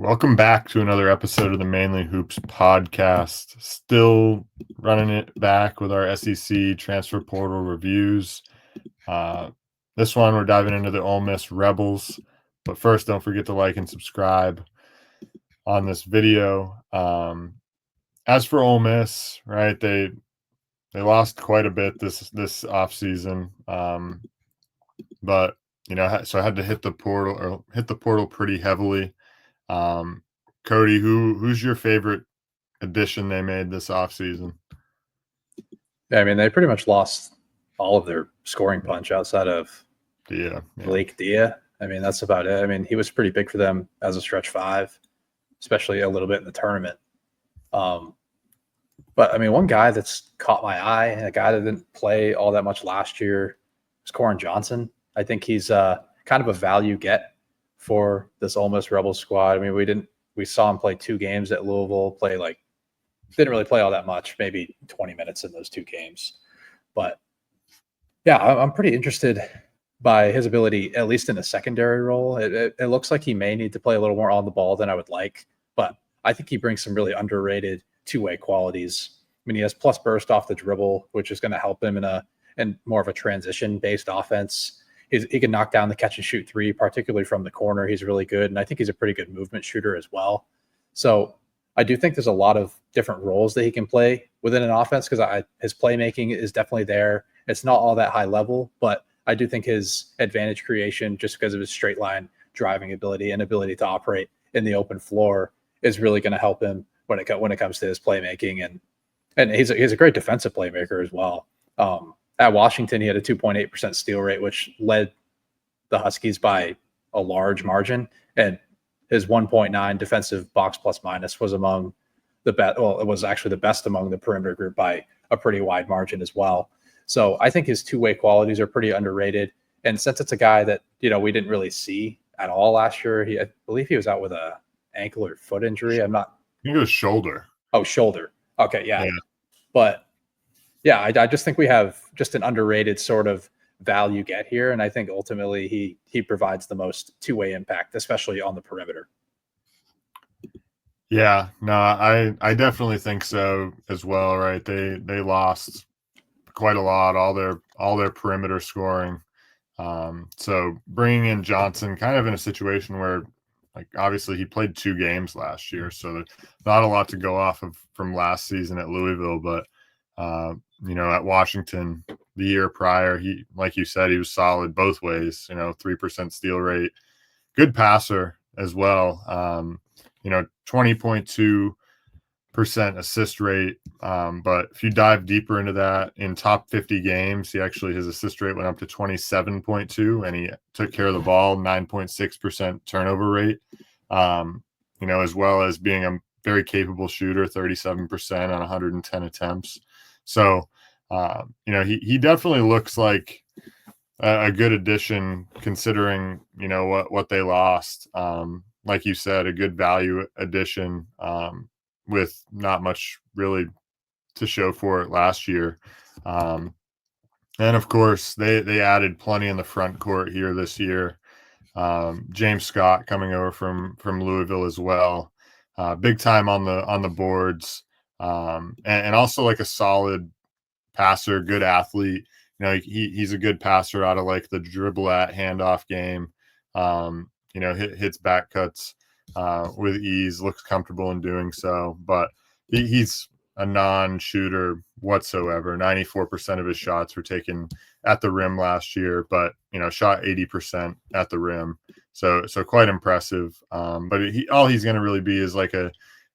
Welcome back to another episode of the Mainly Hoops podcast. Still running it back with our SEC transfer portal reviews. This one, we're diving into the Ole Miss Rebels. But first, don't forget to like and subscribe on this video. As for Ole Miss, right, they lost quite a bit this offseason. But, so I had to hit the portal pretty heavily. Cody, who's your favorite addition they made this offseason? Yeah, I mean, they pretty much lost all of their scoring punch outside of Blake Dia. I mean, that's about it. I mean, he was pretty big for them as a stretch five, especially a little bit in the tournament. But I mean, one guy that's caught my eye, and a guy that didn't play all that much last year, is Koren Johnson. I think he's kind of a value get for this Ole Miss Rebels squad. I mean, we saw him play 2 games at Louisville, didn't really play all that much, maybe 20 minutes in those 2 games. But yeah, I'm pretty interested by his ability, at least in a secondary role. It looks like he may need to play a little more on the ball than I would like, but I think he brings some really underrated two-way qualities. I mean, he has plus burst off the dribble, which is going to help him in more of a transition-based offense. He can knock down the catch and shoot 3, particularly from the corner. He's really good, and I think he's a pretty good movement shooter as well. So I do think there's a lot of different roles that he can play within an offense because his playmaking is definitely there. It's not all that high level, but I do think his advantage creation, just because of his straight line driving ability and ability to operate in the open floor, is really going to help him when it comes to his playmaking. And he's a great defensive playmaker as well. At Washington, he had a 2.8% steal rate, which led the Huskies by a large margin. And his 1.9 defensive box plus minus was among the best. Well, it was actually the best among the perimeter group by a pretty wide margin as well. So I think his two-way qualities are pretty underrated. And since it's a guy that, we didn't really see at all last year, I believe he was out with a ankle or foot injury. I think it was shoulder. Oh, shoulder. Okay, yeah. But yeah, I just think we have just an underrated sort of value get here, and I think ultimately he provides the most two-way impact, especially on the perimeter. Yeah, no, I definitely think so as well. Right, they lost quite a lot, all their perimeter scoring. So bringing in Johnson, kind of in a situation where, obviously he played 2 games last year, so not a lot to go off of from last season at Louisville, but at Washington the year prior, he, like you said, he was solid both ways. 3% steal rate, good passer as well. 20.2% assist rate. But if you dive deeper into that, in top 50 games, his assist rate went up to 27.2, and he took care of the ball, 9.6% turnover rate. As well as being a very capable shooter, 37% on 110 attempts. So, he definitely looks like a good addition considering, what they lost. Like you said, a good value addition with not much really to show for it last year. And of course, they added plenty in the front court here this year. James Scott coming over from Louisville as well. Big time on the boards. And also like a solid passer, good athlete. He's a good passer out of the dribble at handoff game. Hits back cuts with ease, looks comfortable in doing so. But he's a non-shooter whatsoever. 94% of his shots were taken at the rim last year, but shot 80% at the rim. So quite impressive. But all he's going to really be is like an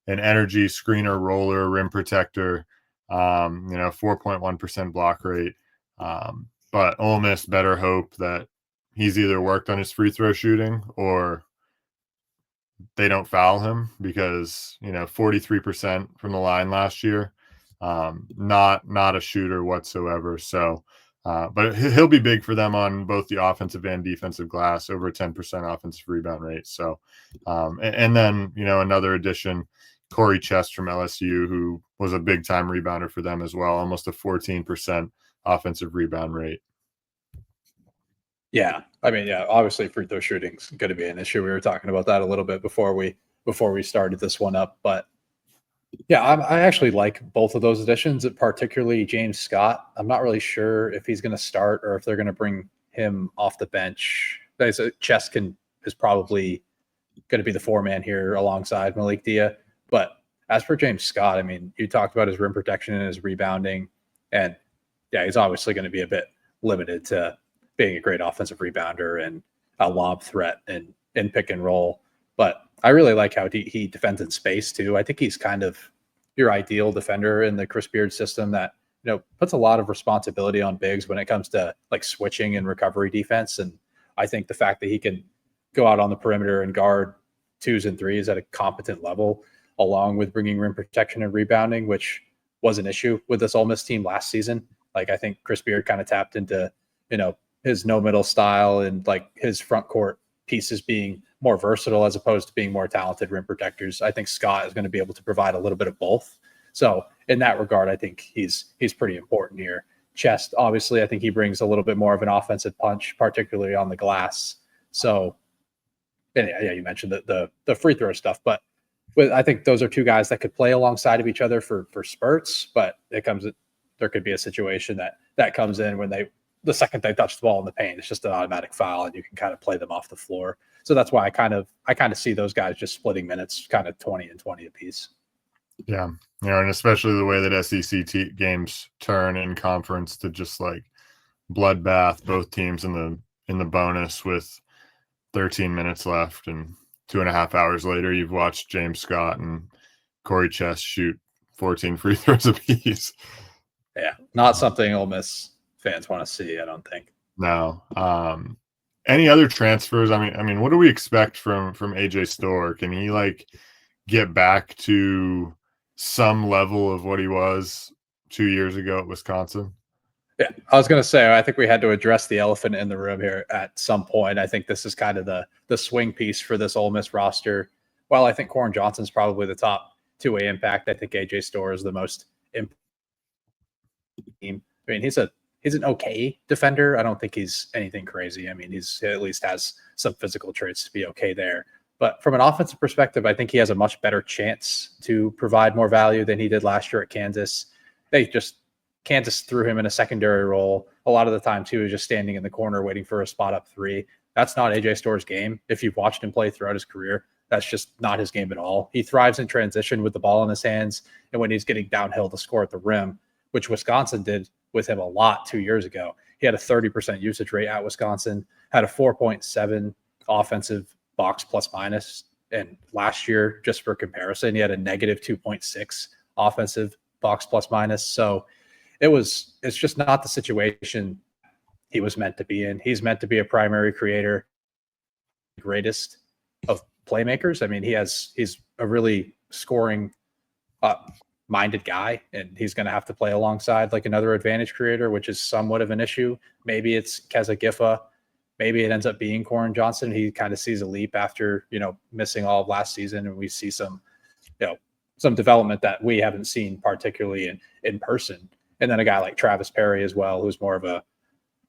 energy screener, roller, rim protector. 4.1% block rate. But Ole Miss better hope that he's either worked on his free throw shooting or they don't foul him, because 43% from the line last year. Not a shooter whatsoever. So but he'll be big for them on both the offensive and defensive glass, over a 10% offensive rebound rate. So and then another addition, Corey Chest from LSU, who was a big time rebounder for them as well, almost a 14% offensive rebound rate. Yeah. I mean, yeah, obviously free throw shooting's going to be an issue. We were talking about that a little bit before we before we started this one up. But yeah, I actually like both of those additions, particularly James Scott. I'm not really sure if he's going to start or if they're going to bring him off the bench. Cheskin is probably going to be the four-man here alongside Malik Dia. But as for James Scott, I mean, you talked about his rim protection and his rebounding. And yeah, he's obviously going to be a bit limited to being a great offensive rebounder and a lob threat and in pick and roll. But I really like how he defends in space too. I think he's kind of your ideal defender in the Chris Beard system that, puts a lot of responsibility on bigs when it comes to like switching and recovery defense. And I think the fact that he can go out on the perimeter and guard twos and threes at a competent level, along with bringing rim protection and rebounding, which was an issue with this Ole Miss team last season. Like, I think Chris Beard kind of tapped into, his no middle style and like his front court pieces being more versatile as opposed to being more talented rim protectors. I think Scott is going to be able to provide a little bit of both. So in that regard, I think he's pretty important here. Chest, obviously, I think he brings a little bit more of an offensive punch, particularly on the glass. So, and yeah, you mentioned the free throw stuff, but I think those are two guys that could play alongside of each other for spurts. But there could be a situation that comes in when the second they touch the ball in the paint, it's just an automatic foul, and you can kind of play them off the floor. So that's why I kind of see those guys just splitting minutes, kind of 20 and 20 apiece. Yeah, and especially the way that SEC games turn in conference to just like bloodbath, both teams in the bonus with 13 minutes left, and 2.5 hours later, you've watched James Scott and Corey Chest shoot 14 free throws apiece. Yeah, not something Ole Miss fans want to see, I don't think. No. Any other transfers? I mean, what do we expect from AJ Storr? Can he like get back to some level of what he was 2 years ago at Wisconsin? Yeah, I was going to say, I think we had to address the elephant in the room here at some point. I think this is kind of the swing piece for this Ole Miss roster. While I think Koren Johnson is probably the top two-way impact, I think AJ Storr is the most important team. I mean, he's an okay defender. I don't think he's anything crazy. I mean, he at least has some physical traits to be okay there. But from an offensive perspective, I think he has a much better chance to provide more value than he did last year at Kansas. Kansas threw him in a secondary role a lot of the time too, just standing in the corner waiting for a spot up three. That's not AJ Storr's game. If you've watched him play throughout his career, that's just not his game at all. He thrives in transition with the ball in his hands and when he's getting downhill to score at the rim, which Wisconsin did with him a lot 2 years ago. He had a 30% usage rate at Wisconsin, had a 4.7 offensive box plus minus. And last year, just for comparison, he had a negative 2.6 offensive box plus minus. So it's just not the situation he was meant to be in. He's meant to be a primary creator, greatest of playmakers. I mean, he's a really scoring minded guy, and he's going to have to play alongside like another advantage creator, which is somewhat of an issue. Maybe it's Keza Giffa. Maybe it ends up being Koren Johnson. He kind of sees a leap after, missing all of last season, and we see some development that we haven't seen particularly in person. And then a guy like Travis Perry as well, who's more of an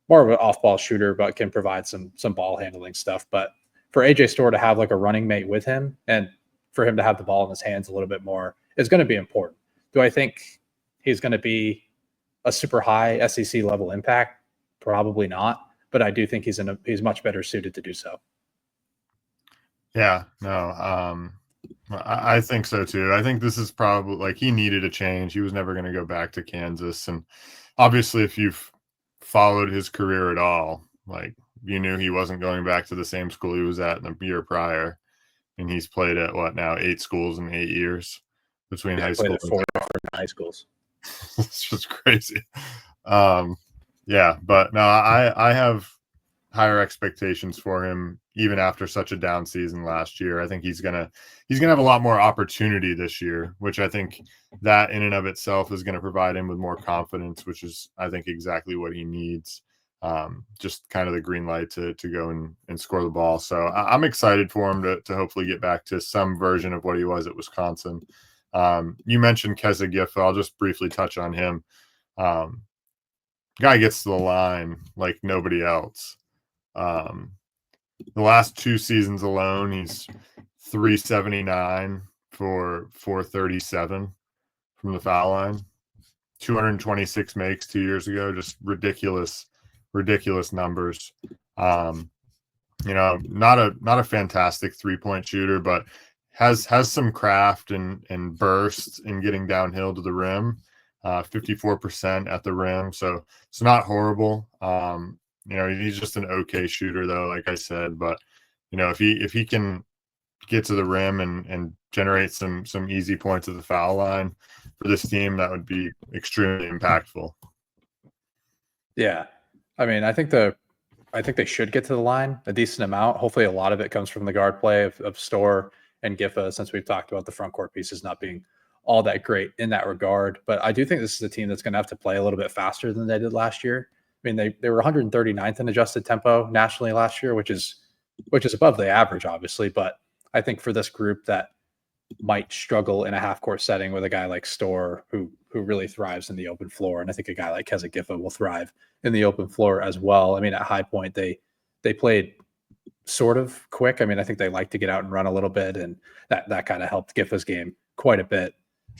off-ball shooter, but can provide some ball handling stuff. But for AJ Storr to have like a running mate with him and for him to have the ball in his hands a little bit more is going to be important. Do I think he's going to be a super high SEC level impact? Probably not. But I do think he's much better suited to do so. Yeah, no, I think so too. I think this is probably like he needed a change. He was never going to go back to Kansas. And obviously, if you've followed his career at all, like you knew he wasn't going back to the same school he was at in the year prior. And he's played at 8 schools in 8 years between high school. Played at 4 different high schools. It's just crazy. Yeah, but no, I have higher expectations for him even after such a down season last year. I think he's gonna have a lot more opportunity this year, which I think that in and of itself is going to provide him with more confidence, which is I think exactly what he needs. Just kind of the green light to go and score the ball. So I'm excited for him to hopefully get back to some version of what he was at Wisconsin. You mentioned Keza Giffa. I'll just briefly touch on him. Guy gets to the line like nobody else. The last 2 seasons alone, he's 379 for 437 from the foul line. 226 makes 2 years ago. Just ridiculous numbers. Not a fantastic 3-point shooter, but has some craft and burst in getting downhill to the rim. 54% at the rim, so it's not horrible. He's just an okay shooter though, like I said. But if he can get to the rim and generate some easy points at the foul line for this team, that would be extremely impactful. Yeah, I mean, I think they should get to the line a decent amount. Hopefully, a lot of it comes from the guard play of Storr and Giffa, since we've talked about the front court pieces not being all that great in that regard. But I do think this is a team that's going to have to play a little bit faster than they did last year. I mean, they were 139th in adjusted tempo nationally last year, which is above the average, obviously. But I think for this group that might struggle in a half court setting with a guy like Storr, who really thrives in the open floor, and I think a guy like Keza Giffa will thrive in the open floor as well. I mean, at High Point, they played sort of quick. I mean, I think they like to get out and run a little bit, and that kind of helped Giffa's game quite a bit.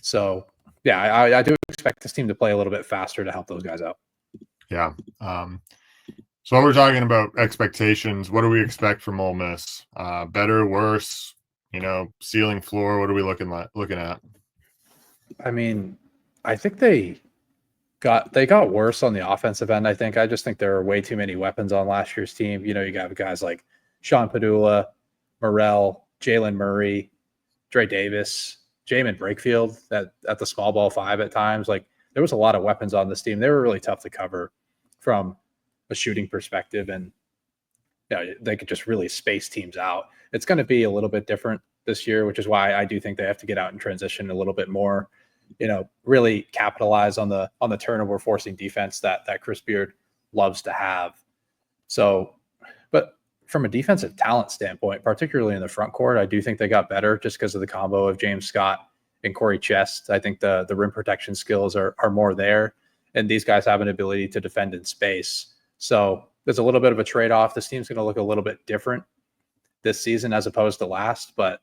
So, yeah, I do expect this team to play a little bit faster to help those guys out. Yeah. So while we're talking about expectations, what do we expect from Ole Miss? Better, worse? Ceiling, floor? What are we looking at? I mean, I think they got worse on the offensive end. I just think there are way too many weapons on last year's team. You got guys like Sean Padula, Morrell, Jalen Murray, Dre Davis, Jamin Brakefield at the small ball 5 at times. Like, there was a lot of weapons on this team. They were really tough to cover from a shooting perspective, and they could just really space teams out. It's going to be a little bit different this year, which is why I do think they have to get out and transition a little bit more. Really capitalize on the turnover forcing defense that Chris Beard loves to have. So, but from a defensive talent standpoint, particularly in the front court, I do think they got better just because of the combo of James Scott and Corey Chest. I think the rim protection skills are more there, and these guys have an ability to defend in space. So there's a little bit of a trade-off. This team's going to look a little bit different this season as opposed to last, but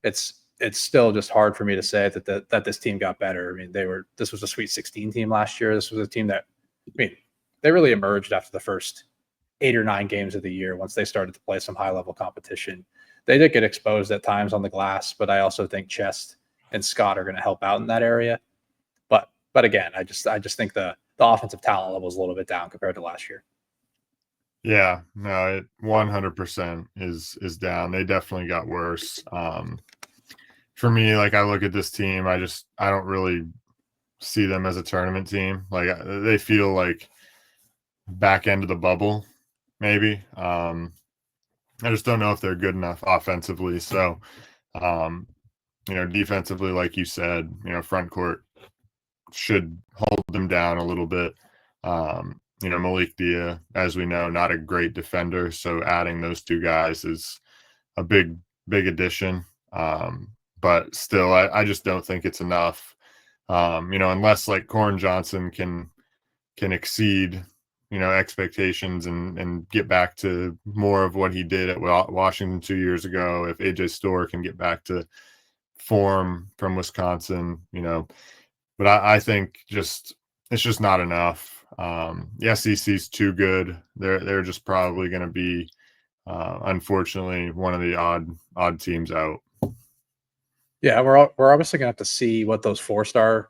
it's still just hard for me to say that this team got better. I mean, this was a Sweet 16 team last year. This was a team that, they really emerged after the first 8 or 9 games of the year once they started to play some high-level competition. They did get exposed at times on the glass, but I also think Chest and Scott are going to help out in that area. But again, I just think the offensive talent level is a little bit down compared to last year. Yeah, no, it 100% is down. They definitely got worse. For me, like, I look at this team, I don't really see them as a tournament team. Like, they feel like back end of the bubble, maybe. I just don't know if they're good enough offensively. So, defensively, like you said, front court should hold them down a little bit. Malik Dia, as we know, not a great defender. So adding those two guys is a big addition. But still, I just don't think it's enough. Unless like Koren Johnson can exceed, expectations and get back to more of what he did at Washington 2 years ago. If AJ Storr can get back to form from Wisconsin, but I think it's just not enough. The SEC's too good. They're just probably going to be, unfortunately, one of the odd teams out. Yeah, we're obviously going to have to see what those 4-star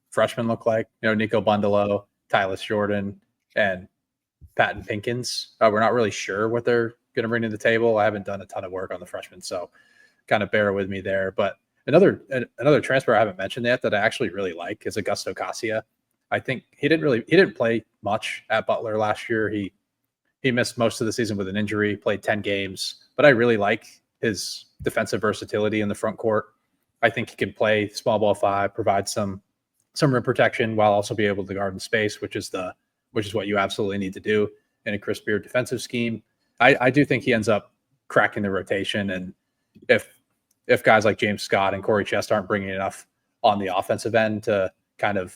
freshmen look like. Nico Bundalo, Tyler Jordan, and Patton Pinkins. We're not really sure what they're going to bring to the table. I haven't done a ton of work on the freshmen, so kind of bear with me there. But another transfer I haven't mentioned yet that I actually really like is Augusto Cassia. I think he didn't play much at Butler last year. He missed most of the season with an injury, played 10 games, but I really like his defensive versatility in the front court. I think he can play small ball 5, provide some rim protection while also be able to guard in space, which is what you absolutely need to do in a Chris Beard defensive scheme. I do think he ends up cracking the rotation, and if guys like James Scott and Corey Chest aren't bringing enough on the offensive end to kind of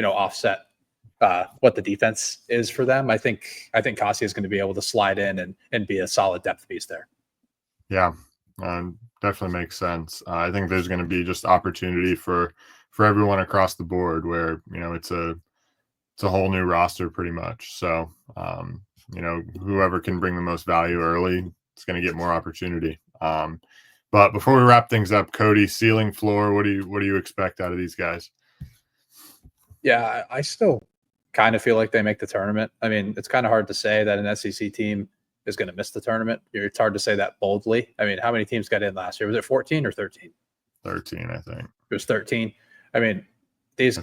offset what the defense is for them, I think Cassia is going to be able to slide in and be a solid depth piece there. Yeah, Definitely makes sense. I think there's going to be just opportunity for everyone across the board where, it's a whole new roster pretty much. So, whoever can bring the most value early is going to get more opportunity. But before we wrap things up, Cody, ceiling, floor, what do you expect out of these guys? Yeah, I still kind of feel like they make the tournament. I mean, it's kind of hard to say that an SEC team is going to miss the tournament. It's hard to say that boldly. I mean, how many teams got in last year? Was it 14 or 13? 13, I think. It was 13. I mean, these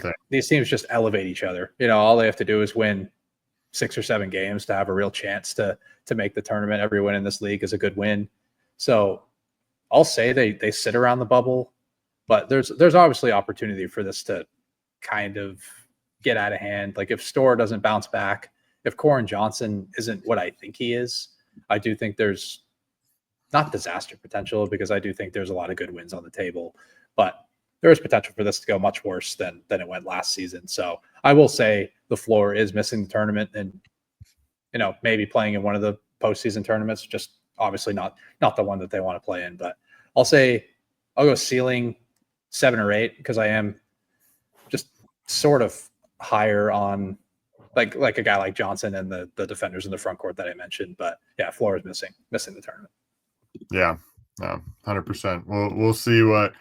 teams just elevate each other. All they have to do is win 6 or 7 games to have a real chance to make the tournament. Every win in this league is a good win. So I'll say they sit around the bubble, but there's obviously opportunity for this to kind of get out of hand. Like if Storr doesn't bounce back, if Koren Johnson isn't what I think he is, I do think there's not disaster potential, because I do think there's a lot of good wins on the table, but there is potential for this to go much worse than it went last season. So I will say the floor is missing the tournament, and maybe playing in one of the postseason tournaments, just obviously not the one that they want to play in. But I'll go ceiling 7 or 8, because I am just sort of higher on like a guy like Johnson and the defenders in the front court that I mentioned. But yeah, floor is missing the tournament. Yeah, no, 100%. We'll see what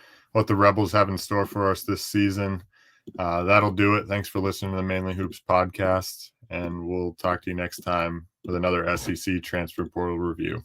the Rebels have in store for us this season. That'll do it. Thanks for listening to the Mainly Hoops podcast, and we'll talk to you next time with another SEC transfer portal review.